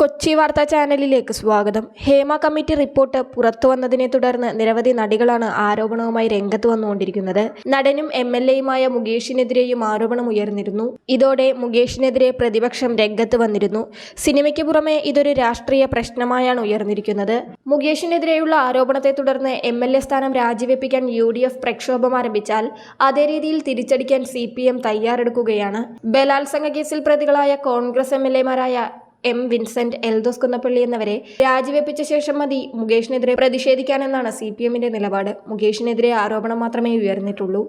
കൊച്ചി വാർത്താ ചാനലിലേക്ക് സ്വാഗതം. ഹേമ കമ്മിറ്റി റിപ്പോർട്ട് പുറത്തുവന്നതിനെ തുടർന്ന് നിരവധി നടികളാണ് ആരോപണവുമായി രംഗത്ത് വന്നുകൊണ്ടിരിക്കുന്നത്. നടനും MLAയുമായ മുകേഷിനെതിരെയും ആരോപണം ഉയർന്നിരുന്നു. ഇതോടെ മുകേഷിനെതിരെ പ്രതിപക്ഷം രംഗത്ത് വന്നിരുന്നു. സിനിമയ്ക്ക് പുറമെ ഇതൊരു രാഷ്ട്രീയ പ്രശ്നമായാണ് ഉയർന്നിരിക്കുന്നത്. മുകേഷിനെതിരെയുള്ള ആരോപണത്തെ തുടർന്ന് MLA സ്ഥാനം രാജിവെപ്പിക്കാൻ UDF പ്രക്ഷോഭം ആരംഭിച്ചാൽ അതേ രീതിയിൽ തിരിച്ചടിക്കാൻ CPM തയ്യാറെടുക്കുകയാണ്. ബലാത്സംഗ കേസിൽ പ്രതികളായ കോൺഗ്രസ് MLAമാരായ M. വിൻസെന്റ്, എൽദോസ് കുന്നപ്പള്ളി എന്നിവരെ രാജിവെപ്പിച്ച ശേഷം മതി മുകേഷിനെതിരെ പ്രതിഷേധിക്കാനെന്നാണ് CPMന്റെ നിലപാട്. മുകേഷിനെതിരെ ആരോപണം മാത്രമേ ഉയർന്നിട്ടുള്ളൂ.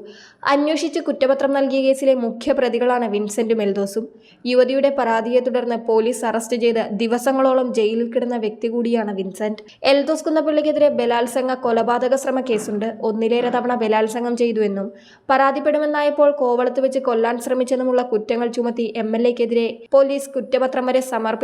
അന്വേഷിച്ച് കുറ്റപത്രം നൽകിയ കേസിലെ മുഖ്യ പ്രതികളാണ് വിൻസെന്റും എൽദോസും. യുവതിയുടെ പരാതിയെ തുടർന്ന് പോലീസ് അറസ്റ്റ് ചെയ്ത് ദിവസങ്ങളോളം ജയിലിൽ കിടന്ന വ്യക്തി കൂടിയാണ് വിൻസെന്റ്. എൽദോസ് കുന്നപ്പള്ളിക്കെതിരെ ബലാത്സംഗ കൊലപാതക ശ്രമ കേസുണ്ട്. ഒന്നിലേറെ തവണ ബലാത്സംഗം ചെയ്തുവെന്നും പരാതിപ്പെടുമെന്നായപ്പോൾ കോവളത്ത് വെച്ച് കൊല്ലാൻ ശ്രമിച്ചെന്നുമുള്ള കുറ്റങ്ങൾ ചുമത്തി MLAക്കെതിരെ പോലീസ് കുറ്റപത്രം വരെ സമർപ്പിച്ചിട്ടും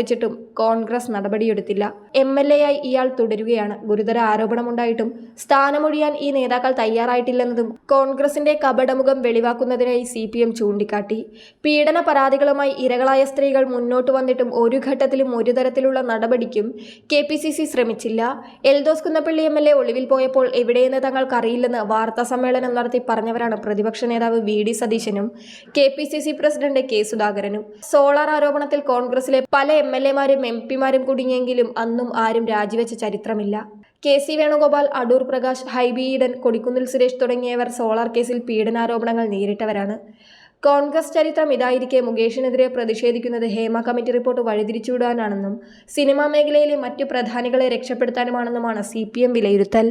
കോൺഗ്രസ് നടപടിയെടുത്തില്ല. MLAയായി ഇയാൾ തുടരുകയാണ്. ഗുരുതര ആരോപണമുണ്ടായിട്ടും സ്ഥാനമൊഴിയാൻ ഈ നേതാക്കൾ തയ്യാറായിട്ടില്ലെന്നതും കോൺഗ്രസിന്റെ കപടമുഖം വെളിവാക്കുന്നതിനായി CPM ചൂണ്ടിക്കാട്ടി. പീഡന പരാതികളുമായി ഇരകളായ സ്ത്രീകൾ മുന്നോട്ട് വന്നിട്ടും ഒരു ഘട്ടത്തിലും ഒരു തരത്തിലുള്ള നടപടിക്കും KPCC ശ്രമിച്ചില്ല. എൽദോസ് കുന്നപ്പള്ളി MLA ഒളിവിൽ പോയപ്പോൾ എവിടെയെന്ന് തങ്ങൾക്കറിയില്ലെന്ന് വാർത്താ സമ്മേളനം നടത്തി പറഞ്ഞവരാണ് പ്രതിപക്ഷ നേതാവ് VD സതീശനും KPCC പ്രസിഡന്റ് K. സുധാകരനും. സോളാർ ആരോപണത്തിൽ കോൺഗ്രസിലെ പല MLAമാരും MP മാരും കുടുങ്ങിയെങ്കിലും അന്നും ആരും രാജിവെച്ച ചരിത്രമില്ല. KC വേണുഗോപാൽ, അടൂർ പ്രകാശ്, ഹൈബി ഈഡൻ, കൊടിക്കുന്നിൽ സുരേഷ് തുടങ്ങിയവർ സോളാർ കേസിൽ പീഡനാരോപണങ്ങൾ നേരിട്ടവരാണ്. കോൺഗ്രസ് ചരിത്രം ഇതായിരിക്കെ മുകേഷിനെതിരെ പ്രതിഷേധിക്കുന്നത് ഹേമ കമ്മിറ്റി റിപ്പോർട്ട് വഴിതിരിച്ചുവിടാനാണെന്നും സിനിമാ മേഖലയിലെ മറ്റു പ്രധാനികളെ രക്ഷപ്പെടുത്താനുമാണെന്നുമാണ് CPM വിലയിരുത്തൽ.